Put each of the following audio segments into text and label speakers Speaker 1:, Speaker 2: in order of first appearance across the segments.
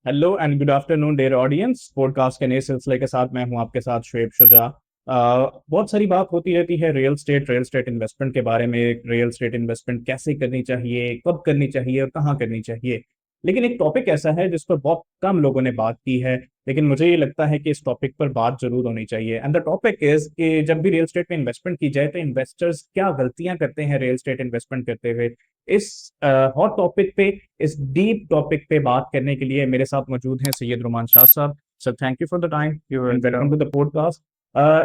Speaker 1: Hello and good afternoon dear audience. Podcast के नए सिलसिले के साथ मैं हूं आपके साथ शुएब शुजा। बहुत सारी बात होती रहती है रियल स्टेट इन्वेस्टमेंट के बारे में। रियल स्टेट इन्वेस्टमेंट कैसे करनी चाहिए, कब करनी चाहिए और कहाँ करनी चाहिए। लेकिन एक टॉपिक ऐसा है जिस पर बहुत कम लोगों ने बात की है, लेकिन मुझे ये लगता है कि इस टॉपिक पर बात जरूर होनी चाहिए। एंड द टॉपिक इज कि जब भी रियल स्टेट में इन्वेस्टमेंट की जाए तो इन्वेस्टर्स क्या गलतियां करते हैं रियल स्टेट इन्वेस्टमेंट करते हुए। इस हॉट टॉपिक पे, इस डीप टॉपिक पे बात करने के लिए मेरे साथ मौजूद हैं सैयद रुमान शाह साहब। Sir, thank you for the time and welcome to the podcast.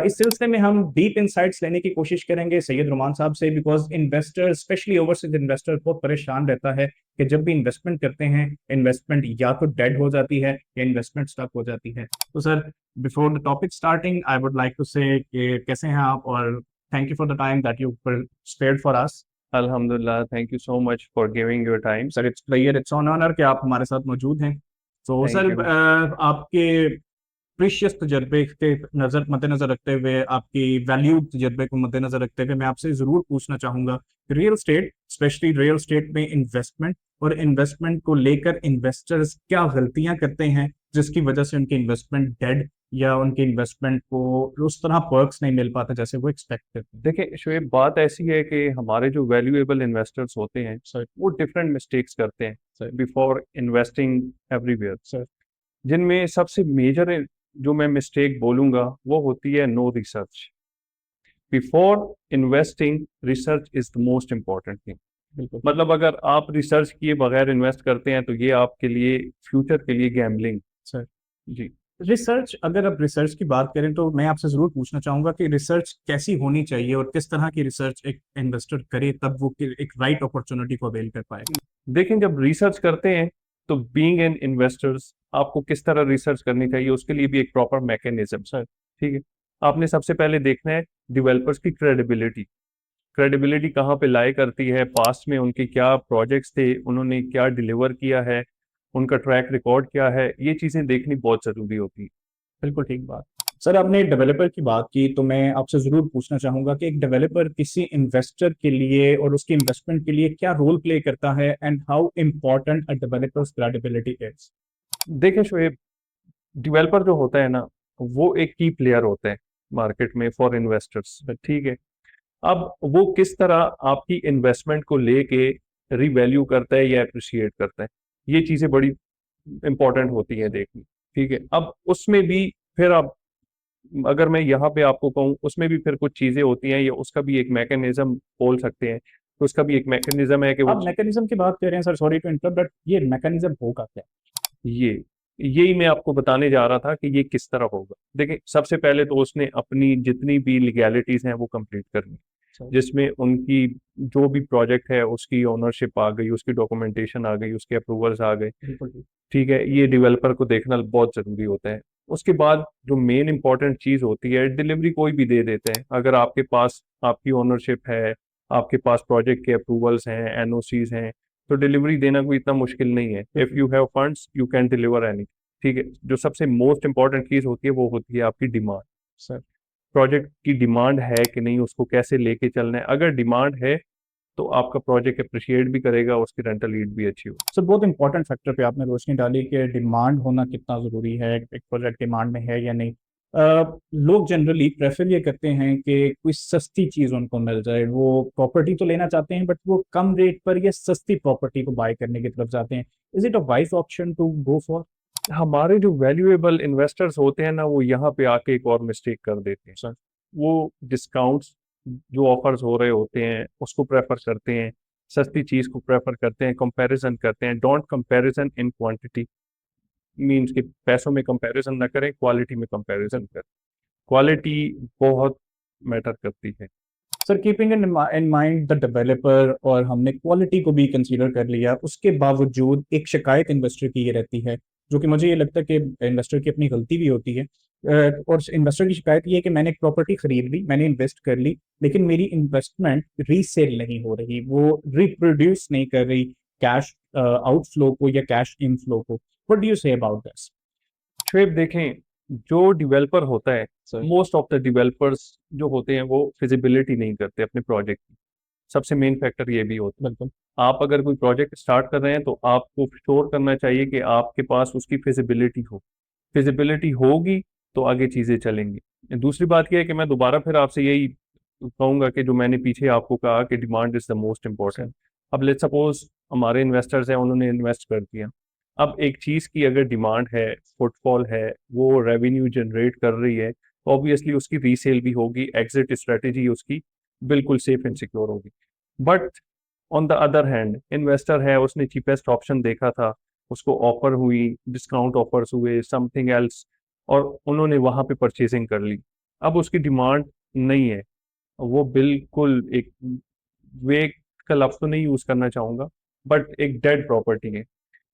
Speaker 1: इस सिलसिले में हम डीप इंसाइट्स लेने की कोशिश करेंगे सैयद रुमान साहब से, because investor specially overseas investor बहुत परेशान रहता है कि जब भी इन्वेस्टमेंट करते हैं इन्वेस्टमेंट या तो डेड हो जाती है या इन्वेस्टमेंट स्टक हो जाती है। तो sir, before the topic starting I would like to say कैसे हैं आप, और thank you for the time that you spared for us.
Speaker 2: Alhamdulillah, thank you so much for giving your time.
Speaker 1: Sir, it's on honour कि आप हमारे साथ मौजूद हैं। तो
Speaker 2: Thank
Speaker 1: सर,
Speaker 2: you.
Speaker 1: आपके प्रीशियस तजर्बे के नजर मद्देनजर रखते हुए, आपकी वैल्यू तजर्बे को मद्देनजर रखते हुए मैं आपसे जरूर पूछना चाहूंगा real estate, specially real estate में इन्वेस्टमेंट और इन्वेस्टमेंट को लेकर इन्वेस्टर्स क्या गलतियां करते हैं जिसकी वजह से उनकी इन्वेस्टमेंट डेड या उनकी इन्वेस्टमेंट को उस तरह पर्क्स नहीं मिल पाते जैसे वो एक्सपेक्ट करते हैं।
Speaker 2: देखिए शोएब, बात ऐसी है कि हमारे जो वैल्यूएबल इन्वेस्टर्स होते हैं
Speaker 1: सर।
Speaker 2: वो डिफरेंट मिस्टेक्स करते हैं
Speaker 1: sir.
Speaker 2: Before investing everywhere.
Speaker 1: Sir.
Speaker 2: जिनमें सबसे मेजर जो मैं मिस्टेक बोलूंगा वो होती है no research. Before investing, research is the most important thing.
Speaker 1: बिल्कुल।
Speaker 2: मतलब अगर आप रिसर्च किए बगैर इन्वेस्ट करते हैं तो ये आपके लिए फ्यूचर के लिए गैम्बलिंग।
Speaker 1: सर,
Speaker 2: जी।
Speaker 1: रिसर्च, अगर आप रिसर्च की बात करें तो मैं आपसे जरूर पूछना चाहूंगा कि रिसर्च कैसी होनी चाहिए और किस तरह की रिसर्च एक इन्वेस्टर करे तब वो एक राइट अपॉर्चुनिटी को अवेल कर पाए।
Speaker 2: देखें, जब रिसर्च करते हैं तो बीइंग एन इन्वेस्टर्स आपको किस तरह रिसर्च करनी चाहिए उसके लिए भी एक प्रॉपर मैकेनिज्म।
Speaker 1: सर।
Speaker 2: ठीक है। आपने सबसे पहले देखना है डेवलपर्स की क्रेडिबिलिटी। क्रेडिबिलिटी कहाँ पे लाई करती है, पास्ट में उनके क्या प्रोजेक्ट्स थे, उन्होंने क्या डिलीवर किया है, उनका ट्रैक रिकॉर्ड क्या है, ये चीज़ें देखनी बहुत ज़रूरी होती है।
Speaker 1: बिल्कुल ठीक बात। सर, आपने डेवलपर की बात की तो मैं आपसे जरूर पूछना चाहूंगा कि एक डेवलपर किसी इन्वेस्टर के लिए और उसकी इन्वेस्टमेंट के लिए क्या रोल प्ले करता है and how important a developers credibility is.
Speaker 2: देखें शोएब, डेवलपर जो होता है ना वो एक की प्लेयर होता है मार्केट में फॉर इन्वेस्टर्स। ठीक है। अब वो किस तरह आपकी इन्वेस्टमेंट को लेके रिवैल्यू करता है या अप्रिशिएट करता है, ये चीजें बड़ी इंपॉर्टेंट होती है देखनी। ठीक है। अब उसमें भी फिर आप, अगर मैं यहाँ पे आपको कहूँ, उसमें भी फिर कुछ चीजें होती हैं, या उसका भी एक मैकेनिज्म बोल सकते हैं। तो उसका भी एक मैकेनिज्म है कि वो
Speaker 1: आप मैकेनिज्म की बात कर रहे हैं sir, sorry to interrupt, but ये मैकेनिज्म होगा क्या।
Speaker 2: ये यही मैं आपको बताने जा रहा था कि ये किस तरह होगा। देखिए, सबसे पहले तो उसने अपनी जितनी भी लीगैलिटीज हैं वो कंप्लीट करनी,
Speaker 1: सर।
Speaker 2: जिसमें उनकी जो भी प्रोजेक्ट है उसकी ओनरशिप आ गई, उसकी डॉक्यूमेंटेशन आ गई, उसके अप्रूवल्स आ गए।
Speaker 1: बिल्कुल ठीक।
Speaker 2: ठीक है। ये डेवलपर को देखना बहुत जरूरी होता है। उसके बाद जो मेन इंपॉर्टेंट चीज होती है, डिलीवरी कोई भी दे देते हैं। अगर आपके पास आपकी ओनरशिप है, आपके पास प्रोजेक्ट के अप्रूवल्स हैं, एनओसीज हैं, तो डिलीवरी देना कोई इतना मुश्किल नहीं है। If you have funds you can deliver any. ठीक है। जो सबसे मोस्ट इंपॉर्टेंट चीज होती है वो होती है आपकी डिमांड।
Speaker 1: सर।
Speaker 2: प्रोजेक्ट की डिमांड है कि नहीं, उसको कैसे लेके चलना है। अगर डिमांड है तो आपका प्रोजेक्ट अप्रिशिएट भी करेगा, उसकी रेंटल ईल्ड भी अच्छी होगी।
Speaker 1: सर, बहुत इंपॉर्टेंट फैक्टर पे आपने रोशनी डाली कि डिमांड होना कितना ज़रूरी है, एक प्रोजेक्ट डिमांड में है या नहीं। लोग जनरली प्रेफर ये करते हैं कि कोई सस्ती चीज़ उनको मिल जाए। वो प्रॉपर्टी तो लेना चाहते हैं बट वो कम रेट पर या सस्ती प्रॉपर्टी को बाय करने की तरफ जाते हैं। Is it a wise option to go for.
Speaker 2: हमारे जो वैल्यूएबल इन्वेस्टर्स होते हैं ना वो यहाँ पे आके एक और मिस्टेक कर देते हैं।
Speaker 1: सर।
Speaker 2: वो डिस्काउंट्स जो ऑफर्स हो रहे होते हैं उसको प्रेफर करते हैं, सस्ती चीज को प्रेफर करते हैं, कंपैरिजन करते हैं। Don't comparison in quantity, means कि पैसों में कंपैरिजन ना करें, क्वालिटी में कंपैरिजन करें। क्वालिटी बहुत मैटर करती है।
Speaker 1: Sir, keeping in mind the developer और हमने क्वालिटी को भी कंसीडर कर लिया, उसके बावजूद एक शिकायत इन्वेस्टर की ये रहती है, जो कि मुझे ये लगता है कि इन्वेस्टर की अपनी गलती भी होती है। और इन्वेस्टर की शिकायत ये है कि मैंने एक प्रॉपर्टी खरीद ली, मैंने इन्वेस्ट कर ली, लेकिन मेरी इन्वेस्टमेंट रीसेल नहीं हो रही, वो रिप्रोड्यूस नहीं कर रही कैश आउटफ्लो को या कैश इनफ्लो को। What do you say about this.
Speaker 2: Shoaib देखें, जो डेवलपर होता है,
Speaker 1: sir.
Speaker 2: Most of the developers जो होते हैं वो फिजिबिलिटी नहीं करते अपने प्रोजेक्ट की। सबसे मेन फैक्टर ये भी होता है।
Speaker 1: बिल्कुल
Speaker 2: आप अगर कोई प्रोजेक्ट स्टार्ट कर रहे हैं तो आपको श्योर करना चाहिए कि आपके पास उसकी फिजिबिलिटी हो। फिजिबिलिटी होगी तो आगे चीजें चलेंगी। दूसरी बात यह है कि मैं दोबारा फिर आपसे यही कहूंगा कि जो मैंने पीछे आपको कहा कि demand is the most
Speaker 1: sir.
Speaker 2: Important. अब लेट्स सपोज हमारे इन्वेस्टर्स हैं, उन्होंने इन्वेस्ट कर दिया। अब एक चीज की अगर डिमांड है, फुटफॉल है, वो रेवेन्यू जनरेट कर रही है, तो ऑब्वियसली उसकी रीसेल भी होगी, एग्जिट स्ट्रेटेजी उसकी बिल्कुल सेफ एंड सिक्योर होगी। But on the other hand investor है, उसने चीपेस्ट ऑप्शन देखा था, उसको ऑफर हुई, डिस्काउंट ऑफर्स हुए, समथिंग एल्स, और उन्होंने वहां पे परचेसिंग कर ली। अब उसकी डिमांड नहीं है, वो बिल्कुल एक, वे का लफ्ज तो नहीं यूज करना चाहूंगा, बट एक डेड प्रॉपर्टी है।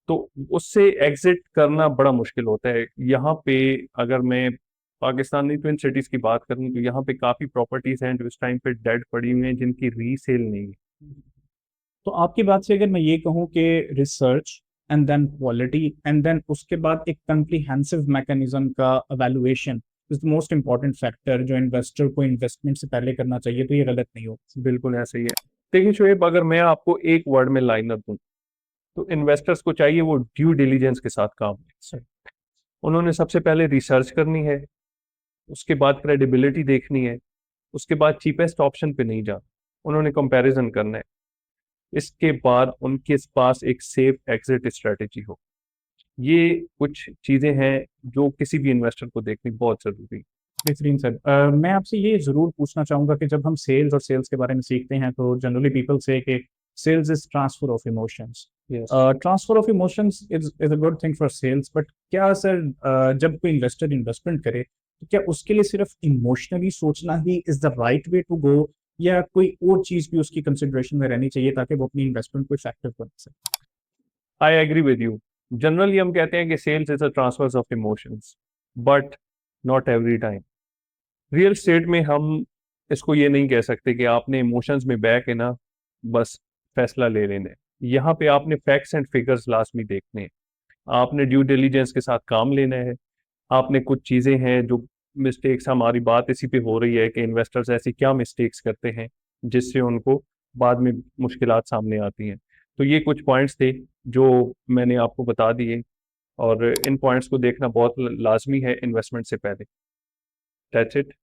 Speaker 2: तो उससे एग्जिट करना बड़ा मुश्किल होता है। यहाँ पे अगर मैं पाकिस्तानी ट्विन सिटीज की बात करूँ तो यहाँ पे काफी प्रॉपर्टीज हैं जो इस टाइम पे डेड पड़ी हुई हैं, जिनकी रीसेल नहीं है।
Speaker 1: तो आपकी बात से अगर मैं ये कहूँ कि research and then quality and then उसके बाद एक कंप्रीहेंसिव मैकेनिज्म का evaluation is the most important factor जो इन्वेस्टर को इन्वेस्टमेंट से पहले करना चाहिए, तो ये गलत नहीं हो।
Speaker 2: बिल्कुल ऐसे ही है। देखिए शोएब, अगर मैं आपको एक वर्ड में लाइनर दूं तो इन्वेस्टर्स को चाहिए वो ड्यू डिलीजेंस के साथ काम करें। उन्होंने सबसे पहले रिसर्च करनी है, उसके बाद क्रेडिबिलिटी देखनी है, उसके बाद चीपेस्ट ऑप्शन पे नहीं जाना, उन्होंने कंपैरिजन करना है, इसके बाद उनके पास एक सेफ एग्जिट स्ट्रेटेजी हो। ये कुछ चीजें हैं जो किसी भी इन्वेस्टर को देखनी बहुत जरूरी है।
Speaker 1: बेहतरीन सर। मैं आपसे ये जरूर पूछना चाहूंगा कि जब हम सेल्स और सेल्स के बारे में सीखते हैं तो जनरली पीपल से कि sales is transfer of emotions.
Speaker 2: Yes.
Speaker 1: Transfer of emotions is a good thing for sales, but क्या सर जब कोई इन्वेस्टर इन्वेस्टमेंट करे तो क्या उसके लिए सिर्फ इमोशनली सोचना ही is the right way to go, या कोई और चीज भी उसकी कंसिडरेशन में रहनी चाहिए ताकि वो अपनी इन्वेस्टमेंट को इफेक्टिव बना सके?
Speaker 2: I agree with you. Generally हम कहते हैं कि sales is a transfer of emotions, but not every time. Real estate में हम इसको ये नहीं कह सकते कि आपने इमोशंस में बह के ना बस फैसला ले लेना है। यहाँ पे आपने फैक्ट्स एंड फिगर्स लाजमी देखने हैं, आपने ड्यू डिलीजेंस के साथ काम लेना है। आपने कुछ चीज़ें हैं जो मिस्टेक्स, हमारी बात इसी पे हो रही है कि इन्वेस्टर्स ऐसी क्या मिस्टेक्स करते हैं जिससे उनको बाद में मुश्किलात सामने आती हैं। तो ये कुछ पॉइंट्स थे जो मैंने आपको बता दिए, और इन पॉइंट्स को देखना बहुत लाजमी है इन्वेस्टमेंट से पहले। That's it.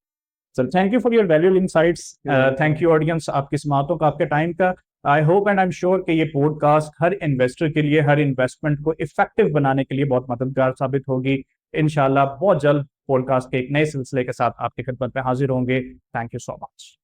Speaker 1: Sir thank you for your valuable insights. Thank you audience, आपकी समातों का, आपके टाइम का। I hope and I am sure कि ये पॉडकास्ट हर इन्वेस्टर के लिए, हर इन्वेस्टमेंट को इफेक्टिव बनाने के लिए बहुत मददगार साबित होगी। इंशाल्लाह बहुत जल्द पॉडकास्ट के एक नए सिलसिले के साथ आपकी खिदमत में हाजिर होंगे। Thank you so much.